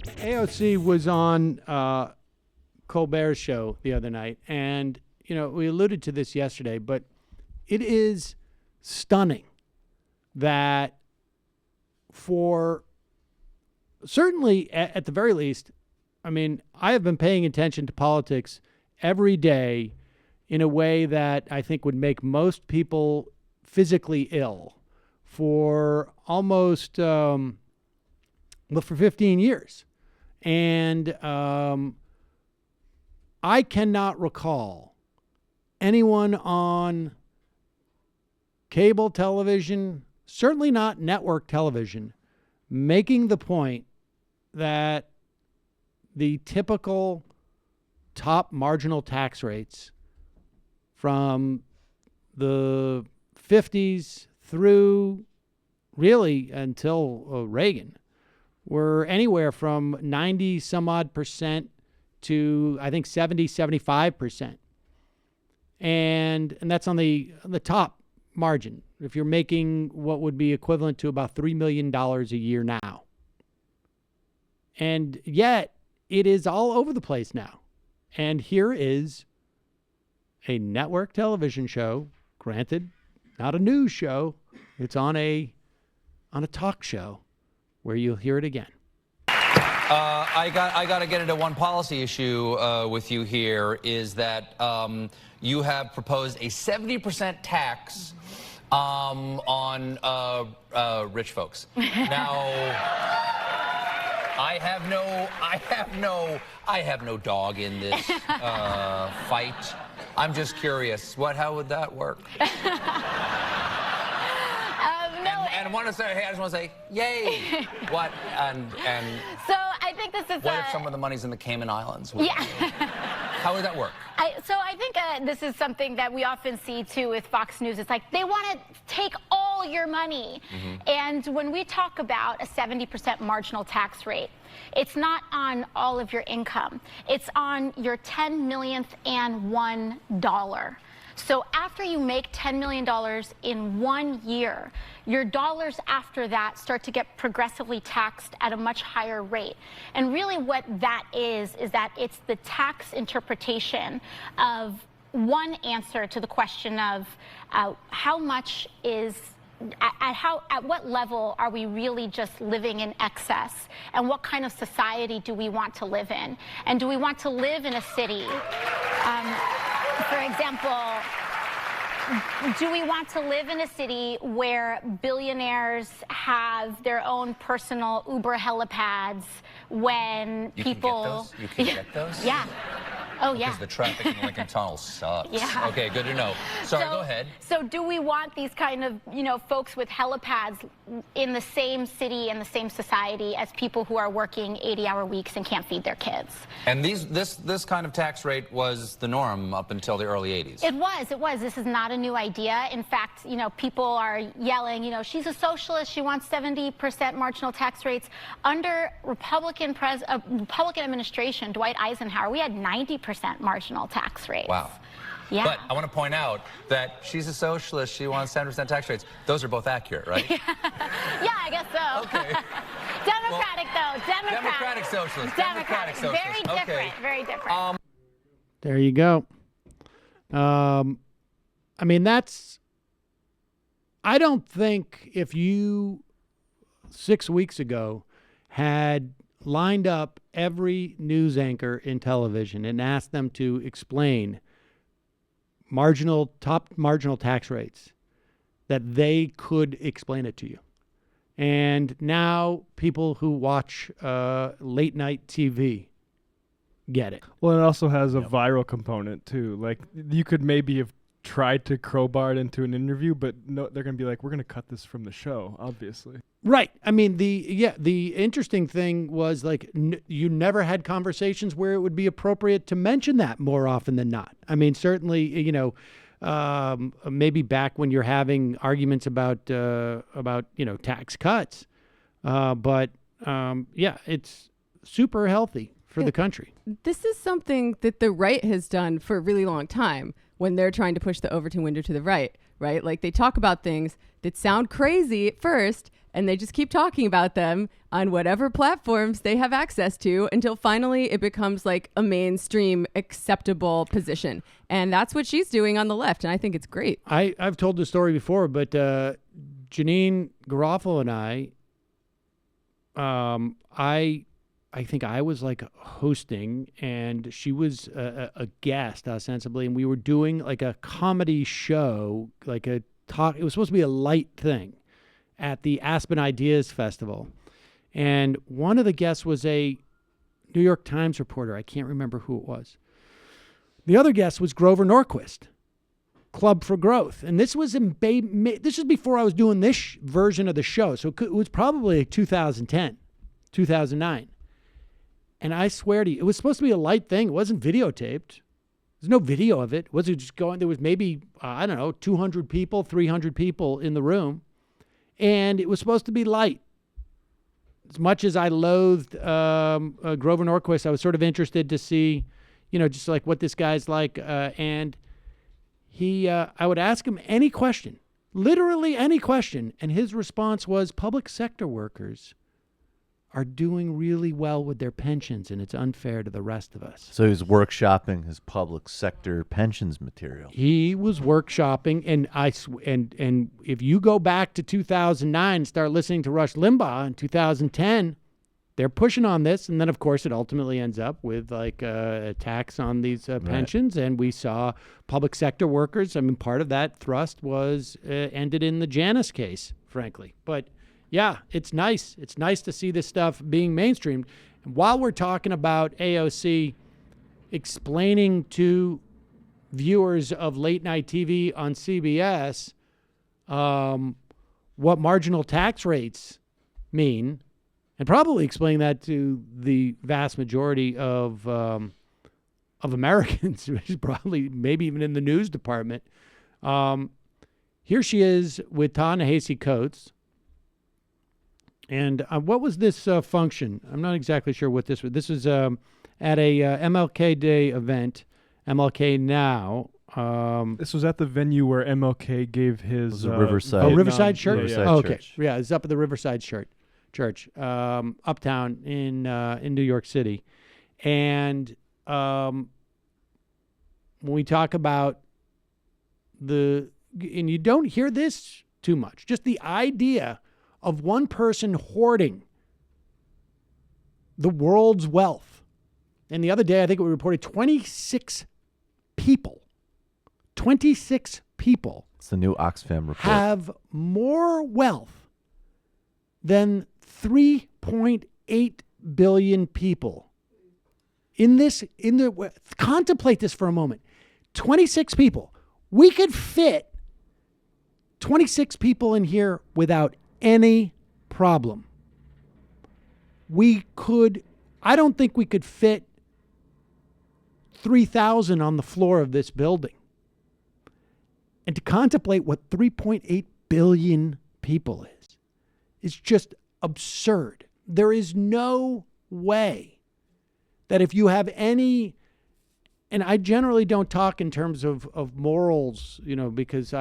AOC was on Colbert's show the other night, and we alluded to this yesterday, but it is stunning that for certainly at the very least, I mean, I have been paying attention to politics every day in a way that I think would make most people physically ill for almost, for 15 years. And I cannot recall anyone on cable television, certainly not network television, making the point that the typical top marginal tax rates from the 50s through really until Reagan were anywhere from 90 some odd percent to I think 70, 75%. And that's on the top margin. If you're making what would be equivalent to about $3 million a year now. And yet it is all over the place now. And here is a network television show, granted, not a news show. It's on a talk show where you'll hear it again. I got to get into one policy issue with you here, is that you have proposed a 70% tax on rich folks. Now, I have no dog in this fight. I'm just curious, how would that work? And I want to say, I just want to say, yay! What? And so I think this is. What if some of the money's in the Cayman Islands? Yeah. How would that work? So I think this is something that we often see too with Fox News. It's like they want to take all your money. Mm-hmm. And when we talk about a 70% marginal tax rate, it's not on all of your income. It's on your 10 millionth and $1. So after you make $10 million in 1 year, your dollars after that start to get progressively taxed at a much higher rate. And really what that is that it's the tax interpretation of one answer to the question of how much is at what level are we really just living in excess, and what kind of society do we want to live in? And do we want to live in a city, for example, do we want to live in a city where billionaires have their own personal Uber helipads when people... You can get those? Yeah. Oh, yeah. Because the traffic in Lincoln Tunnel sucks. Yeah. Okay, good to know. Sorry, go ahead. So do we want these kind of, folks with helipads in the same city and the same society as people who are working 80-hour weeks and can't feed their kids? And this kind of tax rate was the norm up until the early 80s. It was. This is not a new idea. In fact, people are yelling, she's a socialist. She wants 70% marginal tax rates. Under Republican administration, Dwight Eisenhower, we had 90% marginal tax rates. Wow. Yeah. But I want to point out that she's a socialist. She wants 70% tax rates. Those are both accurate, right? Yeah, I guess so. Okay. Democratic, though. Democratic socialist. Democratic socialist. Very different. Okay. Very different. There you go. I mean, I don't think if you 6 weeks ago had lined up every news anchor in television and asked them to explain top marginal tax rates, that they could explain it to you. And now people who watch late night TV get it. Well, it also has a viral component too. Like, you could maybe have tried to crowbar it into an interview, but no, they're going to be like, we're going to cut this from the show, obviously. Right. I mean, the interesting thing was, like, you never had conversations where it would be appropriate to mention that more often than not. I mean, certainly, maybe back when you're having arguments about tax cuts. But it's super healthy for the country. This is something that the right has done for a really long time when they're trying to push the Overton window to the right? Like, they talk about things that sound crazy at first, and they just keep talking about them on whatever platforms they have access to until finally it becomes like a mainstream acceptable position. And that's what she's doing on the left, and I think it's great. I've told the story before, but Janine Garofalo and I think I was like hosting, and she was a guest ostensibly, and we were doing like a comedy show, like a talk. It was supposed to be a light thing at the Aspen Ideas Festival, and one of the guests was a New York Times reporter. I can't remember who it was. The other guest was Grover Norquist, Club for Growth, and this was this was before I was doing this version of the show, so it was probably 2010, 2009. And I swear to you, it was supposed to be a light thing. It wasn't videotaped. There's no video of it. It wasn't just going. There was maybe, I don't know, 200 people, 300 people in the room. And it was supposed to be light. As much as I loathed Grover Norquist, I was sort of interested to see, just like what this guy's like. And I would ask him any question, literally any question. And his response was, public sector workers are doing really well with their pensions, and it's unfair to the rest of us. So he was workshopping his public sector pensions material. He was workshopping, and and if you go back to 2009 and start listening to Rush Limbaugh in 2010, they're pushing on this, and then of course it ultimately ends up with like a tax on these pensions, and we saw public sector workers. I mean, part of that thrust was ended in the Janus case, frankly, but. Yeah, it's nice. It's nice to see this stuff being mainstreamed. And while we're talking about AOC explaining to viewers of late night TV on CBS what marginal tax rates mean, and probably explaining that to the vast majority of Americans, which is probably maybe even in the news department, here she is with Ta-Nehisi Coates. And what was this function? I'm not exactly sure what this was. This was at a MLK Day event, MLK Now. This was at the venue where MLK gave his Riverside. Riverside Church? Riverside okay. Church. Yeah, it's up at the Riverside Church, uptown in New York City. And when we talk about and you don't hear this too much, just the idea of one person hoarding the world's wealth. And the other day, I think we reported 26 people. 26 people. It's the new Oxfam report. Have more wealth than 3.8 billion people. Contemplate this for a moment. 26 people. We could fit 26 people in here without any problem. I don't think we could fit 3,000 on the floor of this building. And to contemplate what 3.8 billion people is just absurd. There is no way that if you have any, and I generally don't talk in terms of morals, because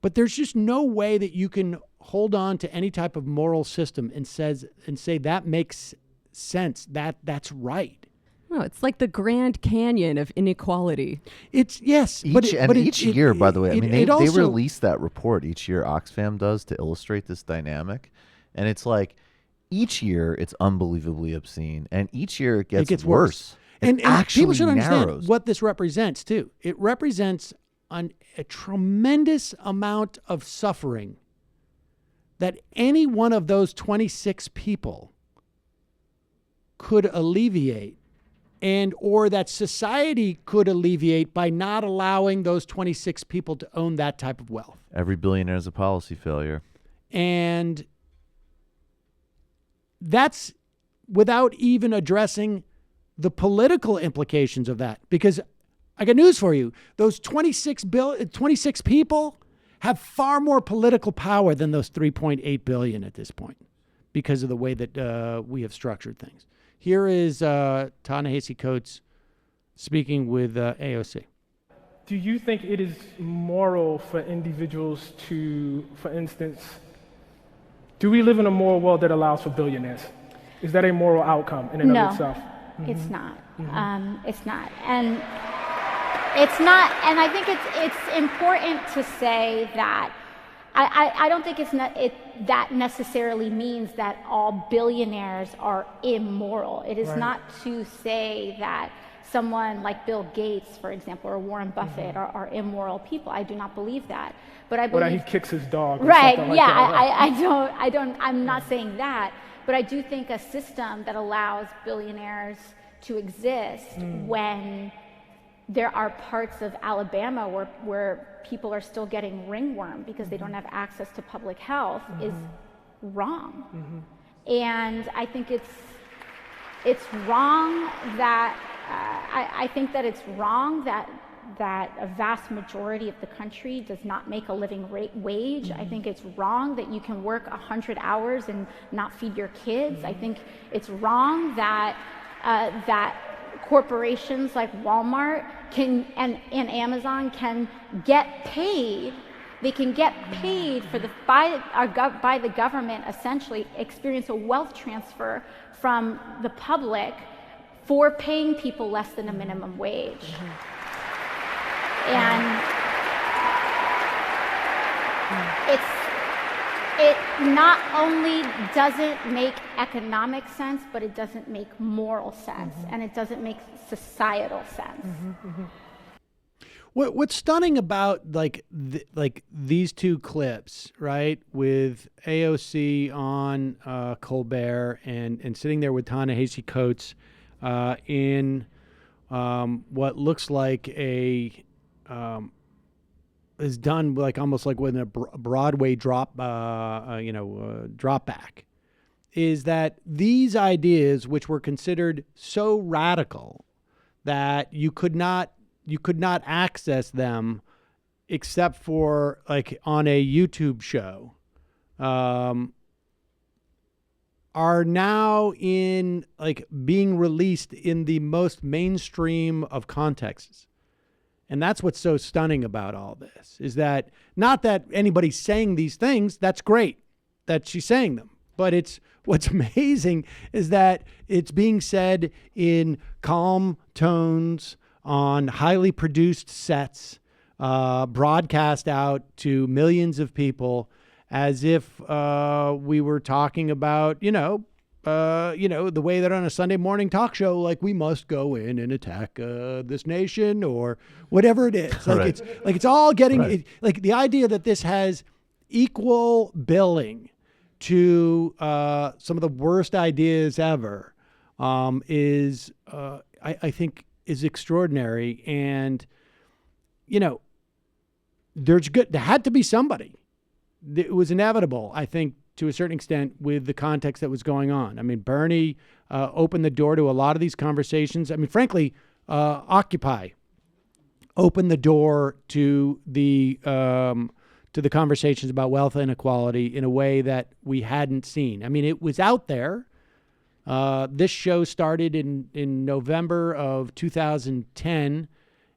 but there's just no way that you can hold on to any type of moral system and say that makes sense. That's right. No, it's like the Grand Canyon of inequality. It's yes, each year, by the way, they also release that report each year. Oxfam does to illustrate this dynamic, and it's like each year it's unbelievably obscene, and each year it gets worse. And people should understand narrows. what this represents too. It represents a tremendous amount of suffering that any one of those 26 people could alleviate, or that society could alleviate by not allowing those 26 people to own that type of wealth. Every billionaire is a policy failure. And that's without even addressing the political implications of that. Because I got news for you. Those 26 people have far more political power than those 3.8 billion at this point because of the way that we have structured things. Here is Ta-Nehisi Coates speaking with AOC. Do you think it is moral for individuals to, for instance, Do we live in a moral world that allows for billionaires? Is that a moral outcome in and of itself? It's not. It's not. And it's not. And I think it's important to say that I don't think that necessarily means that all billionaires are immoral. It is not to say that someone like Bill Gates, for example, or Warren Buffett are immoral people. I do not believe that. But I believe that he kicks his dog. Or right. Like yeah. That, I don't. I'm not saying that. But I do think a system that allows billionaires to exist when there are parts of Alabama where people are still getting ringworm because they don't have access to public health is wrong. And I think it's wrong that I think that it's wrong that a vast majority of the country does not make a living wage. I think it's wrong that you can work 100 hours and not feed your kids. I think it's wrong that that corporations like Walmart and Amazon can get paid. They can get paid for by the government, essentially experience a wealth transfer from the public for paying people less than a minimum wage. And it not only doesn't make economic sense, but it doesn't make moral sense, and it doesn't make societal sense. What's stunning about like these two clips, right, with AOC on Colbert and sitting there with Ta-Nehisi Coates in what looks like is done like almost like with a Broadway drop back, is that these ideas, which were considered so radical that you could not access them except for like on a YouTube show, are now in like being released in the most mainstream of contexts. And that's what's so stunning about all this, is that not that anybody's saying these things, that's great that she's saying them, but what's amazing is that it's being said in calm tones on highly produced sets, broadcast out to millions of people as if we were talking about, the way that on a Sunday morning talk show, like we must go in and attack this nation or whatever it is. Like it's all getting like the idea that this has equal billing to some of the worst ideas ever is I think is extraordinary. And there had to be somebody. It was inevitable, I think, to a certain extent, with the context that was going on. I mean, Bernie opened the door to a lot of these conversations. I mean, frankly, Occupy opened the door to the conversations about wealth inequality in a way that we hadn't seen. I mean, it was out there. This show started in November of 2010,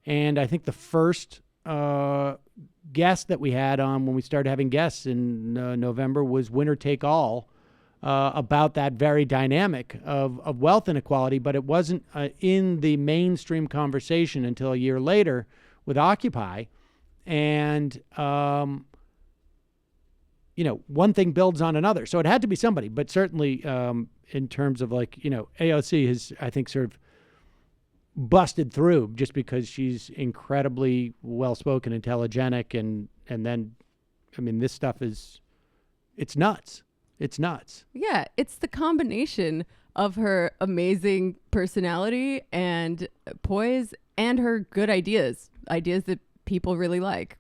and I think the first guest that we had on when we started having guests in November was Winner Take All, about that very dynamic of wealth inequality, but it wasn't in the mainstream conversation until a year later with Occupy. And, one thing builds on another. So it had to be somebody, but certainly in terms of AOC has, I think, sort of busted through just because she's incredibly well-spoken, intelligent, and then, I mean, this stuff it's nuts. It's nuts. Yeah, it's the combination of her amazing personality and poise and her good ideas that people really like.